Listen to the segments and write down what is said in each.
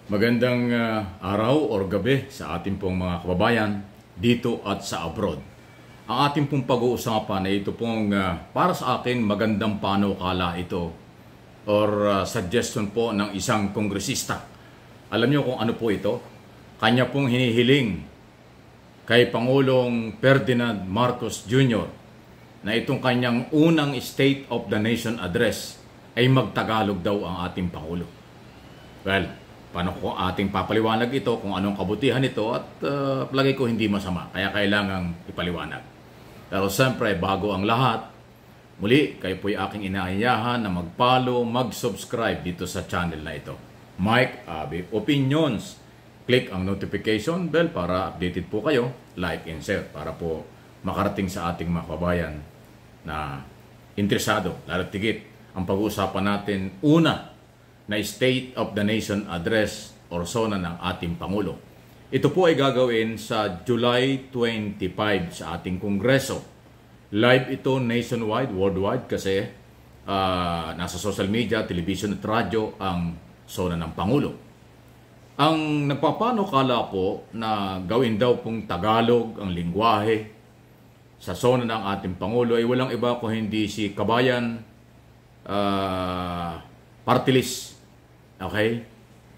Magandang araw or gabi sa ating pong mga kababayan dito at sa abroad. Ang ating pong pag-uusapan ay ito pong para sa akin magandang panukala ito or suggestion po ng isang kongresista. Alam niyo kung ano po ito? Kanya pong hinihiling kay Pangulong Ferdinand Marcos Jr. na itong kanyang unang State of the Nation address ay magtagalog daw ang ating Pangulo. Well, paano ko ating papaliwanag ito, kung anong kabutihan ito at palagay ko hindi masama, kaya kailangang ipaliwanag. Pero siyempre, bago ang lahat, muli kayo po'y aking inaayahan na mag-follow, mag-subscribe dito sa channel na ito. Mike Abi Opinions. Click ang notification bell para updated po kayo, like and share para po makarating sa ating mga kababayan na interesado, lalo tigit ang pag-uusapan natin una na State of the Nation Address or SONA ng ating Pangulo. Ito po ay gagawin sa July 25 sa ating Kongreso. Live ito nationwide, worldwide kasi nasa social media, television at radyo ang SONA ng Pangulo. Ang nagpapanukala po na gawin daw pong Tagalog ang lingwahe sa SONA ng ating Pangulo ay walang iba kung hindi si Kabayan Party List. Okay?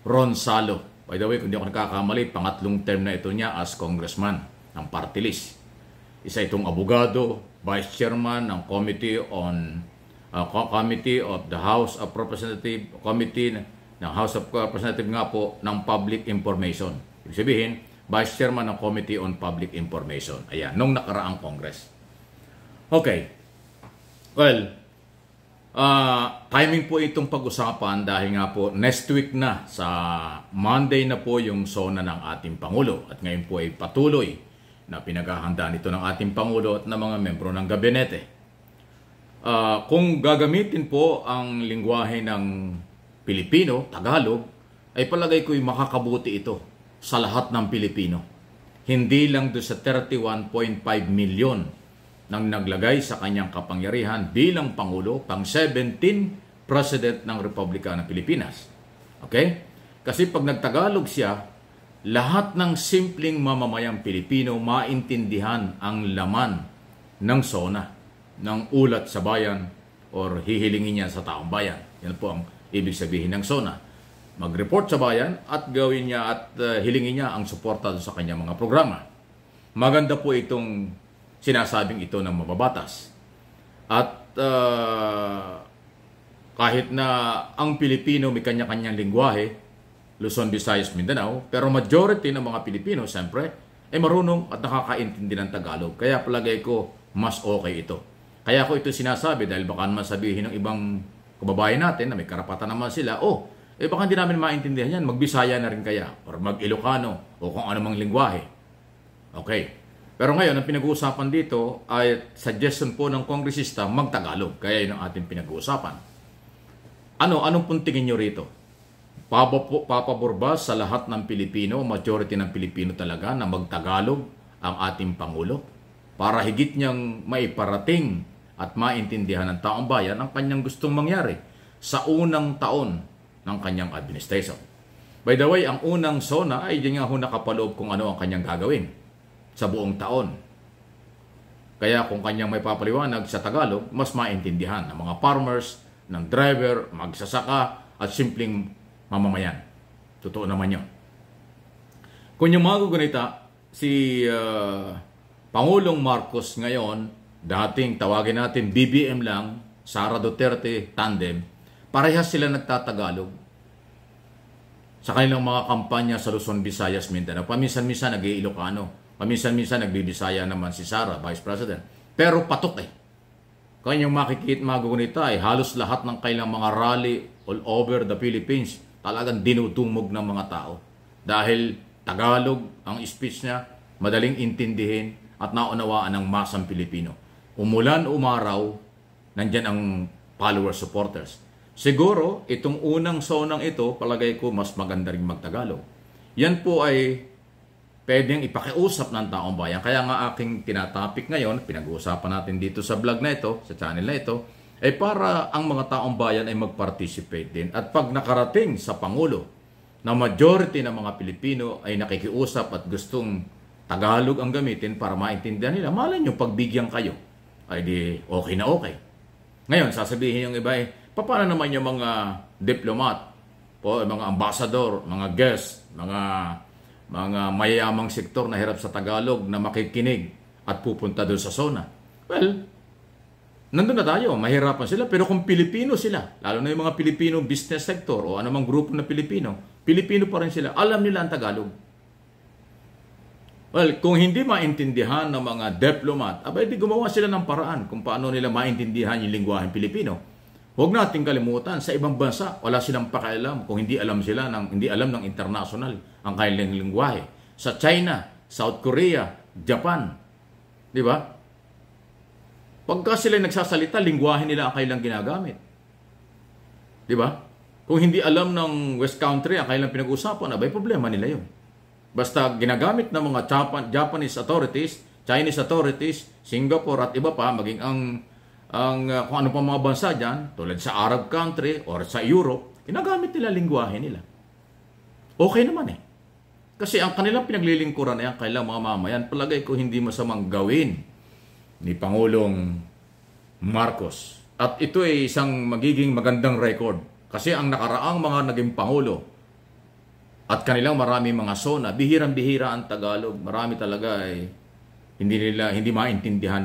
Ron Salo. By the way, kung di ako nakakamali, pangatlong term na ito niya as congressman ng party list. Isa itong abogado, vice chairman ng Committee of the House of Representatives, Committee ng House of Representatives nga po ng Public Information. Ibig sabihin, vice chairman ng Committee on Public Information. Ayan, nung nakaraang Congress. Okay. Well, timing po itong pag-usapan dahil nga po next week na sa Monday na po yung SONA ng ating Pangulo at ngayon po ay patuloy na pinaghahandaan ito ng ating Pangulo at ng mga membro ng gabinete. Kung gagamitin po ang lingwahe ng Pilipino, Tagalog, ay palagay ko'y makakabuti ito sa lahat ng Pilipino. Hindi lang doon sa 31.5 million nang naglagay sa kanyang kapangyarihan bilang Pangulo, pang-17 President ng Republika ng Pilipinas. Okay? Kasi pag nagtagalog siya, lahat ng simpleng mamamayang Pilipino maintindihan ang laman ng SONA, ng ulat sa bayan or hihilingin niya sa taong bayan. Yan po ang ibig sabihin ng SONA. Mag-report sa bayan at gawin niya at hilingin niya ang suporta sa kanyang mga programa. Maganda po itong sinasabing ito ng mababatas. At kahit na ang Pilipino may kanya-kanyang lingwahe, Luzon, Visayas, Mindanao, pero majority ng mga Pilipino, siyempre, ay marunong at nakakaintindi ng Tagalog. Kaya palagay ko, mas okay ito. Kaya ko ito sinasabi dahil baka naman sabihin ng ibang kababayan natin na may karapatan naman sila, baka hindi namin maintindihan yan, mag-Bisaya na rin kaya, or mag-Ilocano, o kung anumang lingwahe. Okay. Pero ngayon, ang pinag-uusapan dito ay suggestion po ng kongresista mag-Tagalog. Kaya yun ang ating pinag-uusapan. Anong pong tingin nyo rito? Papabor ba sa lahat ng Pilipino, majority ng Pilipino talaga, na mag-Tagalog ang ating Pangulo? Para higit niyang maiparating at maintindihan ng taong bayan ang kanyang gustong mangyari sa unang taon ng kanyang administration. By the way, ang unang SONA ay di nga ho nakapaloob kung ano ang kanyang gagawin sa buong taon. Kaya kung kanyang may papaliwanag sa Tagalog, mas maintindihan ng mga farmers, ng driver, magsasaka, at simpleng mamamayan. Totoo naman yun. Kung yung mga gugunita, si Pangulong Marcos ngayon, dating tawagin natin BBM lang, Sara Duterte tandem, parehas sila nagtatagalog sa kanilang mga kampanya sa Luzon, Visayas, Mindanao. Paminsan-minsan nag-Ilocano. Paminsan-minsan nagbibisaya naman si Sara, Vice President. Pero patok Kanyang makikita, magugunita halos lahat ng kailang mga rally all over the Philippines talagang dinudumog ng mga tao. Dahil Tagalog ang speech niya, madaling intindihin at naunawaan ng masang Pilipino. Umulan, umaraw, nandyan ang followers, supporters. Siguro, itong unang sonang ito, palagay ko mas maganda rin magtagalog. Yan po ay pwedeng ipakiusap ng taong bayan. Kaya nga aking tinatapik ngayon, pinag-uusapan natin dito sa vlog na ito, sa channel na ito, ay para ang mga taong bayan ay mag-participate din. At pag nakarating sa Pangulo na majority ng mga Pilipino ay nakikiusap at gustong Tagalog ang gamitin para maintindihan nila, malay nyo pagbigyan kayo, ay di okay na okay. Ngayon, sasabihin yung iba paano naman yung mga diplomat, po, mga ambassador, mga guest, mga mayayamang sektor na hirap sa Tagalog na makikinig at pupunta doon sa SONA? Well, nandun na tayo, mahirapan sila. Pero kung Pilipino sila, lalo na yung mga Pilipino business sector o anumang grupo na Pilipino, Pilipino pa rin sila, alam nila ang Tagalog. Well, kung hindi maintindihan ng mga diplomat, abay di gumawa sila ng paraan kung paano nila maintindihan yung lingwaheng Pilipino. Huwag nating kalimutan, sa ibang bansa, wala silang pakialam kung hindi alam ng international ang kanilang lingwahe. Sa China, South Korea, Japan, di ba? Pagka sila nagsasalita, lingwahe nila ang kanilang ginagamit. Di ba? Kung hindi alam ng West Country ang kanilang pinag-usapan, abay problema nila yun. Basta ginagamit ng mga Japanese authorities, Chinese authorities, Singapore at iba pa, maging kung ano pa mga bansa dyan, tulad sa Arab country or sa Europe, ginagamit nila lingwahe nila. Okay naman Kasi ang kanilang pinaglilingkuran ay ang kailang mga mamayan, palagay ko hindi masamang gawin ni Pangulong Marcos. At ito ay isang magiging magandang record. Kasi ang nakaraang mga naging Pangulo at kanilang marami mga SONA, bihirang-bihira ang Tagalog. Marami talaga hindi maintindihan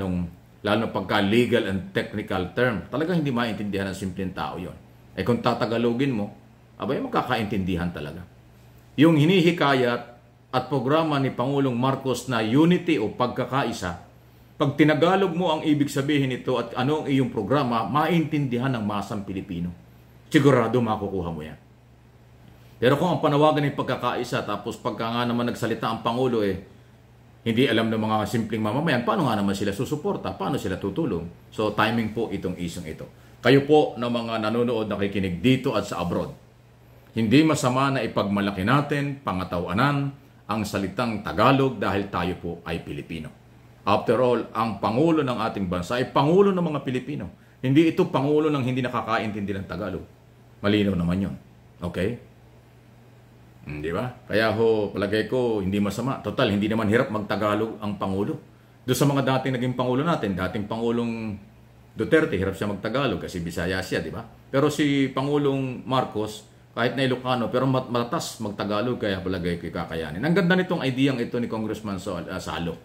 lalo pagka legal and technical term. Talagang hindi maintindihan ng simpleng tao yon. Kung tatagalogin mo, abay magkakaintindihan talaga. Yung hinihikayat at programa ni Pangulong Marcos na unity o pagkakaisa, pag tinagalog mo ang ibig sabihin nito at ano ang iyong programa, maintindihan ng masang Pilipino. Sigurado makukuha mo yan. Pero kung ang panawagan ng pagkakaisa, tapos pagka nga naman nagsalita ang Pangulo hindi alam ng mga simpleng mamamayan, paano nga naman sila susuporta? Paano sila tutulong? So, timing po itong isang ito. Kayo po na mga nanonood, nakikinig dito at sa abroad, hindi masama na ipagmalaki natin, pangatawanan, ang salitang Tagalog dahil tayo po ay Pilipino. After all, ang Pangulo ng ating bansa ay Pangulo ng mga Pilipino. Hindi ito Pangulo ng hindi nakakaintindi ng Tagalog. Malinaw naman yun. Okay? Di ba? Kaya palagay ko, hindi masama. Total, hindi naman hirap magtagalog ang Pangulo. Doon sa mga dating naging Pangulo natin, dating Pangulong Duterte, hirap siya magtagalog kasi Bisaya siya, di ba? Pero si Pangulong Marcos, kahit na Ilocano, pero matatas magtagalog, kaya palagay ko kakayanin. Ang ganda nitong ideyang ito ni Congressman Salo.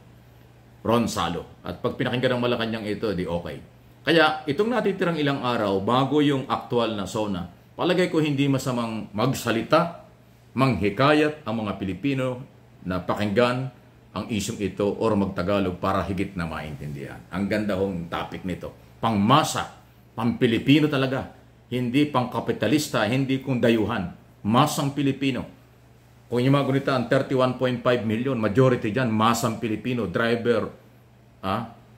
Ron Salo. At pag pinakinggan ng Malacanang ito, di okay. Kaya itong natitirang ilang araw, bago yung aktual na SONA, palagay ko hindi masamang magsalita, manghikayat ang mga Pilipino na pakinggan ang isyong ito or magtagalog para higit na maintindihan. Ang ganda hong topic nito. Pangmasa, pang-Pilipino talaga. Hindi pang-kapitalista, hindi kung dayuhan. Masang Pilipino. Kung yung mga gunita ang 31.5 million, majority dyan, masang Pilipino, driver,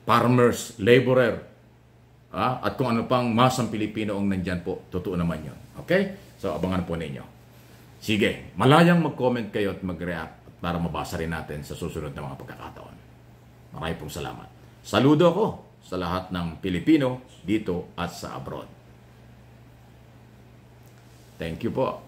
farmers, laborer, at kung ano pang masang Pilipino ang nandyan po. Totoo naman yun. Okay? So, abangan po ninyo. Sige, malayang mag-comment kayo at mag-react para mabasa rin natin sa susunod na mga pagkakataon. Maraming pong salamat. Saludo ako sa lahat ng Pilipino dito at sa abroad. Thank you po.